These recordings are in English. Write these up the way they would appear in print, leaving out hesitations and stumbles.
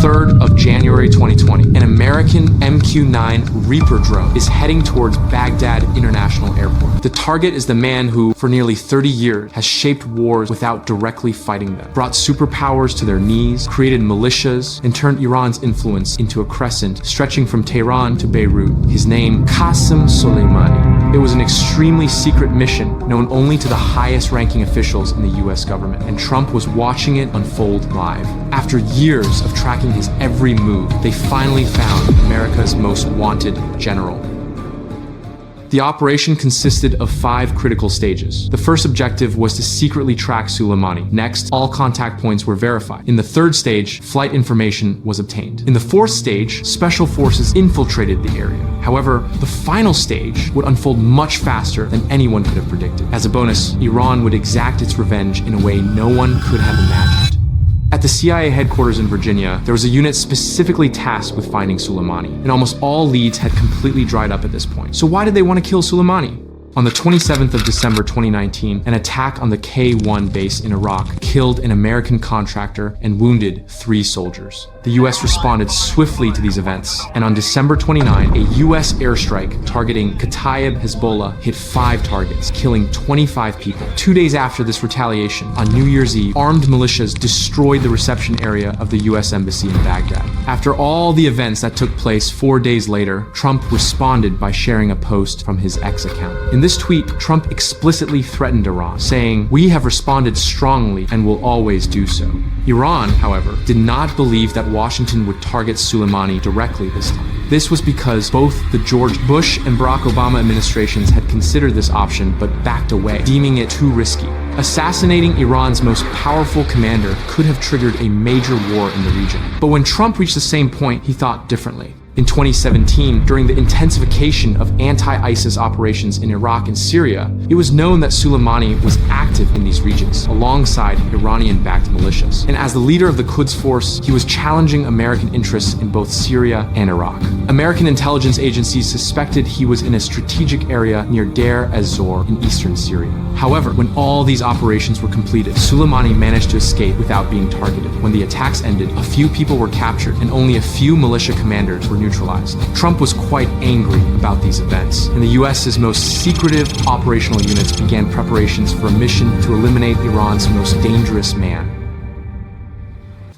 3rd of January 2020, an American MQ-9 Reaper drone is heading towards Baghdad International Airport. The target is the man who, for nearly 30 years, has shaped wars without directly fighting them, brought superpowers to their knees, created militias, and turned Iran's influence into a crescent stretching from Tehran to Beirut. His name, Qasem Soleimani. It was an extremely secret mission known only to the highest-ranking officials in the US government, and Trump was watching it unfold live. After years of tracking his every move, they finally found America's most wanted general. The operation consisted of 5 critical stages. The first objective was to secretly track Soleimani. Next, all contact points were verified. In the 3rd stage, flight information was obtained. In the 4th stage, special forces infiltrated the area. However, the final stage would unfold much faster than anyone could have predicted. As a bonus, Iran would exact its revenge in a way no one could have imagined. At the CIA headquarters in Virginia, there was a unit specifically tasked with finding Soleimani, and almost all leads had completely dried up at this point. So why did they want to kill Soleimani? On the 27th of December 2019, an attack on the K-1 base in Iraq killed an American contractor and wounded 3 soldiers. The US responded swiftly to these events, and on December 29, a US airstrike targeting Kataib Hezbollah hit 5 targets, killing 25 people. 2 days after this retaliation, on New Year's Eve, armed militias destroyed the reception area of the US Embassy in Baghdad. After all the events that took place 4 days later, Trump responded by sharing a post from his X account. In this tweet, Trump explicitly threatened Iran, saying, "We have responded strongly and will always do so." Iran, however, did not believe that Washington would target Soleimani directly this time. This was because both the George Bush and Barack Obama administrations had considered this option but backed away, deeming it too risky. Assassinating Iran's most powerful commander could have triggered a major war in the region. But when Trump reached the same point, he thought differently. In 2017, during the intensification of anti-ISIS operations in Iraq and Syria, it was known that Soleimani was active in these regions, alongside Iranian-backed militias. And as the leader of the Quds Force, he was challenging American interests in both Syria and Iraq. American intelligence agencies suspected he was in a strategic area near Deir ez-Zor in eastern Syria. However, when all these operations were completed, Soleimani managed to escape without being targeted. When the attacks ended, a few people were captured, and only a few militia commanders were neutralized. Trump was quite angry about these events, and the US's most secretive operational units began preparations for a mission to eliminate Iran's most dangerous man.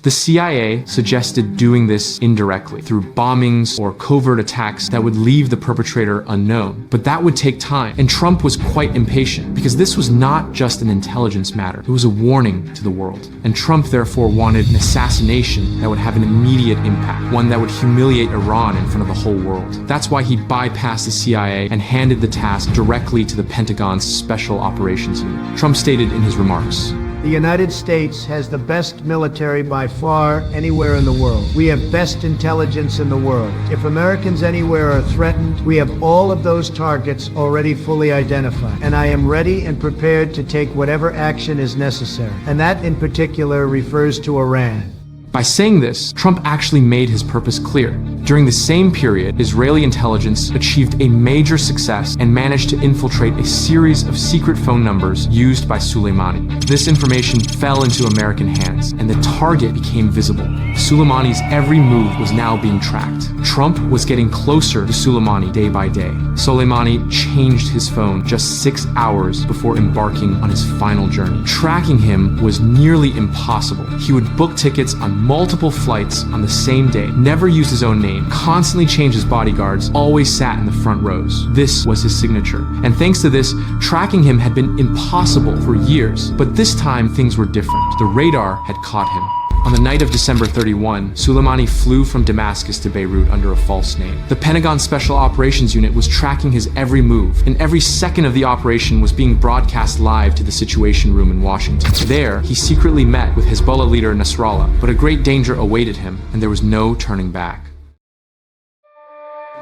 The CIA suggested doing this indirectly, through bombings or covert attacks that would leave the perpetrator unknown. But that would take time, and Trump was quite impatient, because this was not just an intelligence matter, it was a warning to the world. And Trump therefore wanted an assassination that would have an immediate impact, one that would humiliate Iran in front of the whole world. That's why he bypassed the CIA and handed the task directly to the Pentagon's Special Operations Unit. Trump stated in his remarks, "The United States has the best military by far anywhere in the world. We have best intelligence in the world. If Americans anywhere are threatened, we have all of those targets already fully identified. And I am ready and prepared to take whatever action is necessary." And that in particular refers to Iran. By saying this, Trump actually made his purpose clear. During the same period, Israeli intelligence achieved a major success and managed to infiltrate a series of secret phone numbers used by Soleimani. This information fell into American hands, and the target became visible. Soleimani's every move was now being tracked. Trump was getting closer to Soleimani day by day. Soleimani changed his phone just 6 hours before embarking on his final journey. Tracking him was nearly impossible. He would book tickets on multiple flights on the same day, never used his own name, constantly changed his bodyguards, always sat in the front rows. This was his signature. And thanks to this, tracking him had been impossible for years. But this time, things were different. The radar had caught him. On the night of December 31, Soleimani flew from Damascus to Beirut under a false name. The Pentagon Special Operations Unit was tracking his every move, and every second of the operation was being broadcast live to the Situation Room in Washington. There, he secretly met with Hezbollah leader Nasrallah, but a great danger awaited him, and there was no turning back.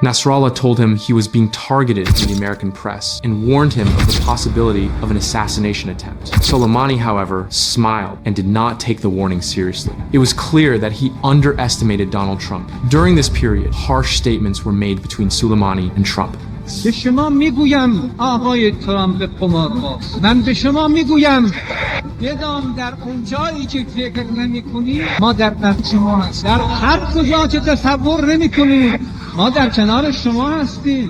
Nasrallah told him he was being targeted in the American press and warned him of the possibility of an assassination attempt. Soleimani, however, smiled and did not take the warning seriously. It was clear that he underestimated Donald Trump. During this period, harsh statements were made between Soleimani and Trump. به شما میگویم آقای ترامپ قمارباز، من به شما میگویم بدان در اون جایی که فکر نمی‌کنی ما در شما هستیم، در هر کجا که تصور نمی‌کنی ما در کنار شما هستیم.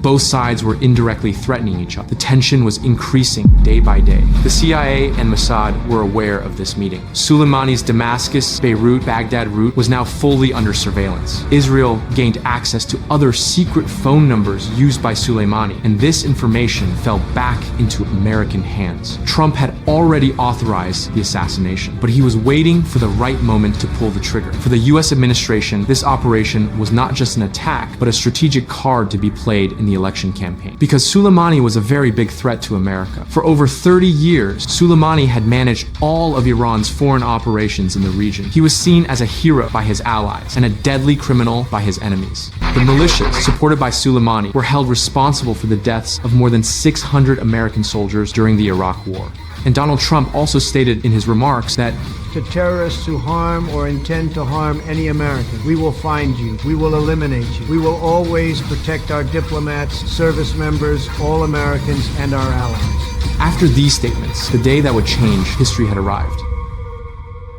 Both sides were indirectly threatening each other. The tension was increasing day by day. The CIA and Mossad were aware of this meeting. Soleimani's Damascus, Beirut, Baghdad route was now fully under surveillance. Israel gained access to other secret phone numbers used by Soleimani, and this information fell back into American hands. Trump had already authorized the assassination, but he was waiting for the right moment to pull the trigger. For the US administration, this operation was not just an attack, but a strategic card to be played in the election campaign. Because Soleimani was a very big threat to America. For over 30 years, Soleimani had managed all of Iran's foreign operations in the region. He was seen as a hero by his allies and a deadly criminal by his enemies. The militias, supported by Soleimani, were held responsible for the deaths of more than 600 American soldiers during the Iraq War. And Donald Trump also stated in his remarks that to terrorists who harm or intend to harm any American, we will find you, we will eliminate you. We will always protect our diplomats, service members, all Americans, and our allies. After these statements, the day that would change history had arrived.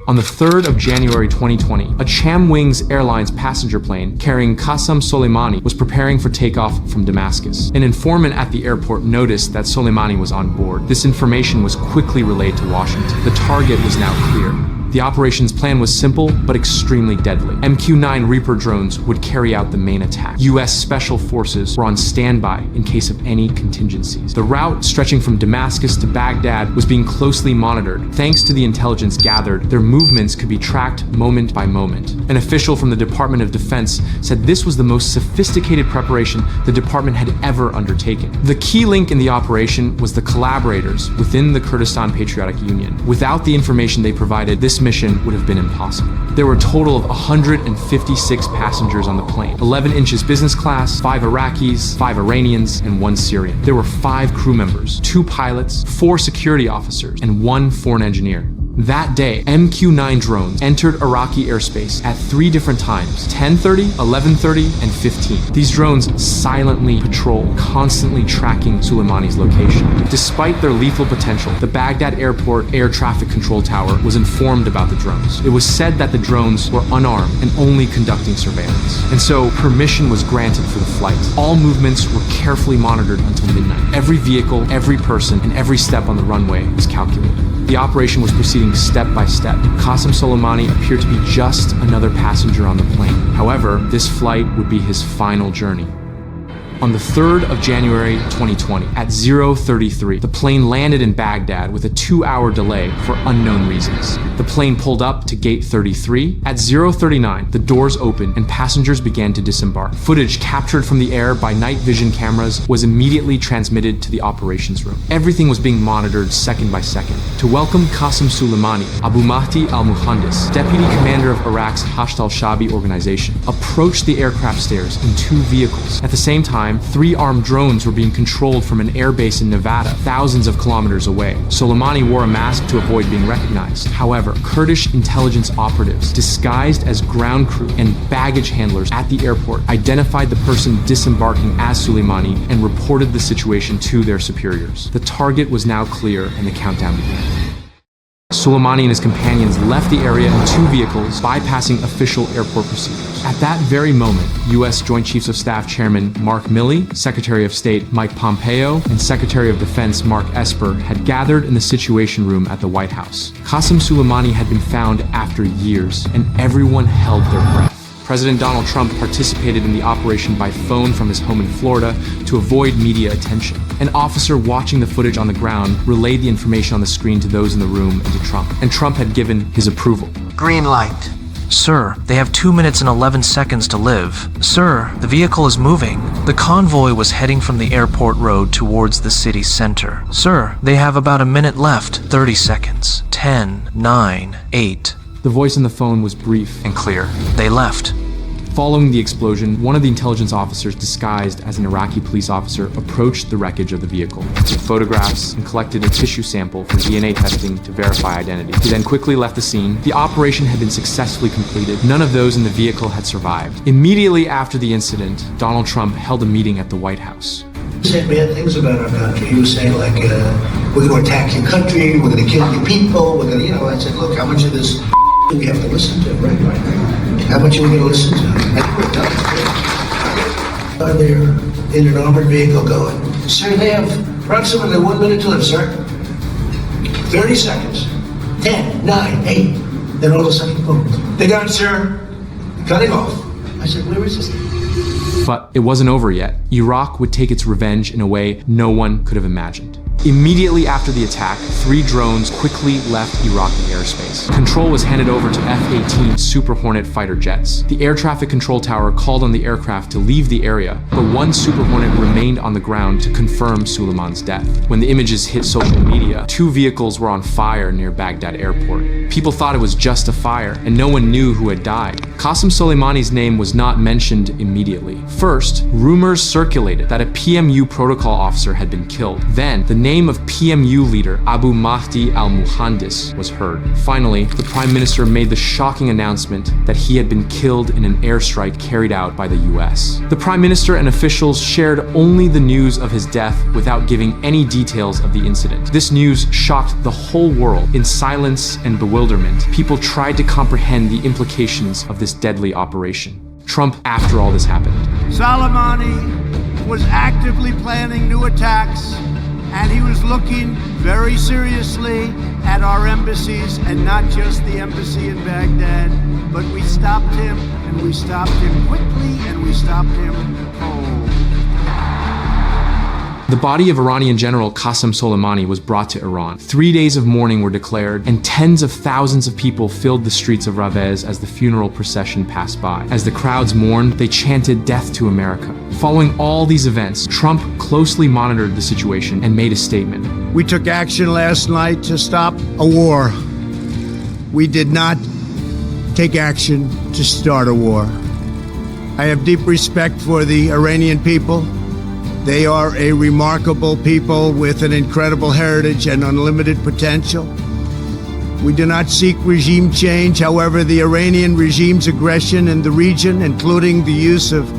On the 3rd of January 2020, a Chamwings Airlines passenger plane carrying Qasem Soleimani was preparing for takeoff from Damascus. An informant at the airport noticed that Soleimani was on board. This information was quickly relayed to Washington. The target was now clear. The operation's plan was simple, but extremely deadly. MQ-9 Reaper drones would carry out the main attack. US Special Forces were on standby in case of any contingencies. The route, stretching from Damascus to Baghdad, was being closely monitored. Thanks to the intelligence gathered, their movements could be tracked moment by moment. An official from the Department of Defense said this was the most sophisticated preparation the department had ever undertaken. The key link in the operation was the collaborators within the Kurdistan Patriotic Union. Without the information they provided, this mission would have been impossible. There were a total of 156 passengers on the plane, 11 inches business class, 5 Iraqis, 5 Iranians, and 1 Syrian. There were 5 crew members, 2 pilots, 4 security officers, and 1 foreign engineer. That day, MQ-9 drones entered Iraqi airspace at 3 different times, 10:30, 11:30, and 15. These drones silently patrol, constantly tracking Soleimani's location. Despite their lethal potential, the Baghdad Airport Air Traffic Control Tower was informed about the drones. It was said that the drones were unarmed and only conducting surveillance. And so, permission was granted for the flight. All movements were carefully monitored until midnight. Every vehicle, every person, and every step on the runway was calculated. The operation was proceeding step by step. Qasem Soleimani appeared to be just another passenger on the plane. However, this flight would be his final journey. On the 3rd of January 2020, at 0:33, the plane landed in Baghdad with a 2-hour delay for unknown reasons. The plane pulled up to gate 33. At 0:39, the doors opened and passengers began to disembark. Footage captured from the air by night vision cameras was immediately transmitted to the operations room. Everything was being monitored second by second. To welcome Qasem Soleimani, Abu Mahdi al-Muhandis, deputy commander of Iraq's Hashd al-Shabi organization, approached the aircraft stairs in 2 vehicles. At the same time, 3 armed drones were being controlled from an airbase in Nevada, thousands of kilometers away. Soleimani wore a mask to avoid being recognized. However, Kurdish intelligence operatives, disguised as ground crew and baggage handlers at the airport, identified the person disembarking as Soleimani and reported the situation to their superiors. The target was now clear and the countdown began. Soleimani and his companions left the area in 2 vehicles, bypassing official airport procedures. At that very moment, U.S. Joint Chiefs of Staff Chairman Mark Milley, Secretary of State Mike Pompeo, and Secretary of Defense Mark Esper had gathered in the Situation Room at the White House. Qasem Soleimani had been found after years, and everyone held their breath. President Donald Trump participated in the operation by phone from his home in Florida to avoid media attention. An officer watching the footage on the ground relayed the information on the screen to those in the room and to Trump, and Trump had given his approval. Green light. Sir, they have 2 minutes and 11 seconds to live. Sir, the vehicle is moving. The convoy was heading from the airport road towards the city center. Sir, they have about a minute left. 30 seconds. 10, 9, 8. The voice on the phone was brief and clear. They left. Following the explosion, one of the intelligence officers disguised as an Iraqi police officer approached the wreckage of the vehicle, took photographs, and collected a tissue sample for DNA testing to verify identity. He then quickly left the scene. The operation had been successfully completed. None of those in the vehicle had survived. Immediately after the incident, Donald Trump held a meeting at the White House. He said bad things about our country. He was saying like, we're going to attack your country, we're going to kill your people, we're going to, I said, look, how much of this do we have to listen to? Right. How much are we going to listen to? Are they in an armored vehicle going, sir, they have approximately 1 minute to live, sir. 30 seconds. 10, 9, 8. Then all of a sudden, boom. They got it, sir. Cutting off. I said, where is this? But it wasn't over yet. Iraq would take its revenge in a way no one could have imagined. Immediately after the attack, 3 drones quickly left Iraqi airspace. Control was handed over to F-18 Super Hornet fighter jets. The air traffic control tower called on the aircraft to leave the area, but one Super Hornet remained on the ground to confirm Soleimani's death. When the images hit social media, 2 vehicles were on fire near Baghdad airport. People thought it was just a fire, and no one knew who had died. Qasem Soleimani's name was not mentioned immediately. First, rumors circulated that a PMU protocol officer had been killed. Then, the name of PMU leader Abu Mahdi al-Muhandis was heard. Finally, the Prime Minister made the shocking announcement that he had been killed in an airstrike carried out by the US. The Prime Minister and officials shared only the news of his death without giving any details of the incident. This news shocked the whole world. In silence and bewilderment, people tried to comprehend the implications of this deadly operation. Trump, after all this happened. Soleimani was actively planning new attacks, and he was looking very seriously at our embassies, and not just the embassy in Baghdad, but we stopped him, and we stopped him quickly, and we stopped him cold. The body of Iranian General Qasem Soleimani was brought to Iran. 3 days of mourning were declared, and tens of thousands of people filled the streets of Ravez as the funeral procession passed by. As the crowds mourned, they chanted "Death to America." Following all these events, Trump closely monitored the situation and made a statement. We took action last night to stop a war. We did not take action to start a war. I have deep respect for the Iranian people. They are a remarkable people with an incredible heritage and unlimited potential. We do not seek regime change. However, the Iranian regime's aggression in the region, including the use of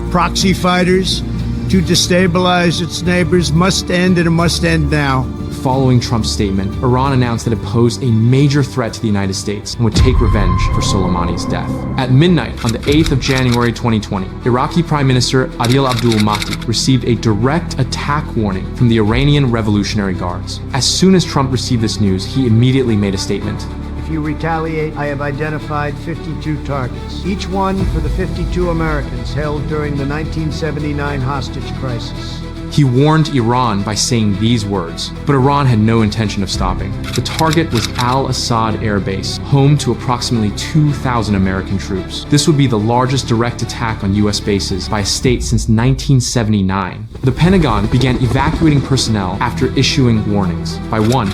proxy fighters to destabilize its neighbors, must end, and it must end now. Following Trump's statement, Iran announced that it posed a major threat to the United States and would take revenge for Soleimani's death. At midnight on the 8th of January 2020, Iraqi Prime Minister Adil Abdul Mahdi received a direct attack warning from the Iranian Revolutionary Guards. As soon as Trump received this news, he immediately made a statement. If you retaliate, I have identified 52 targets, each one for the 52 Americans held during the 1979 hostage crisis. He warned Iran by saying these words, but Iran had no intention of stopping. The target was Al-Assad Air Base, home to approximately 2,000 American troops. This would be the largest direct attack on US bases by a state since 1979. The Pentagon began evacuating personnel after issuing warnings. By 1,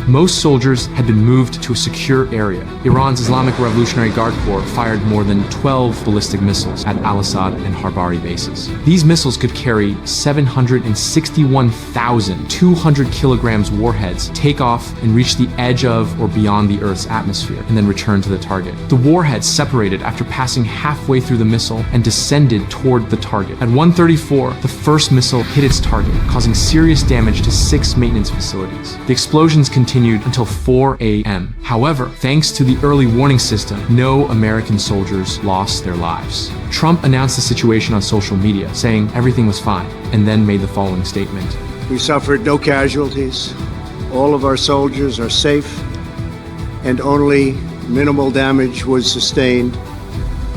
most soldiers had been moved to a secure area. Iran's Islamic Revolutionary Guard Corps fired more than 12 ballistic missiles at Al-Assad and Harbari bases. These missiles could carry 761,200 kilograms warheads, take off and reach the edge of or beyond the Earth's atmosphere, and then return to the target. The warheads separated after passing halfway through the missile and descended toward the target. At 1:34, the first missile hit its target, causing serious damage to 6 maintenance facilities. The explosions continued until 4 a.m. However, thanks to the early warning system, no American soldiers lost their lives. Trump announced the situation on social media, saying everything was fine, and then made the following statement. We suffered no casualties. All of our soldiers are safe, and only minimal damage was sustained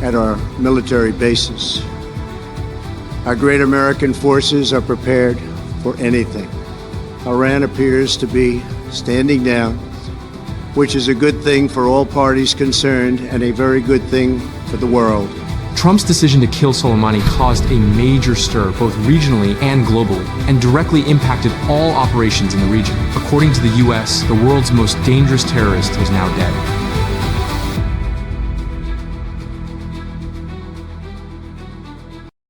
at our military bases. Our great American forces are prepared for anything. Iran appears to be standing down, which is a good thing for all parties concerned and a very good thing for the world. Trump's decision to kill Soleimani caused a major stir both regionally and globally, and directly impacted all operations in the region. According to the US, the world's most dangerous terrorist was now dead.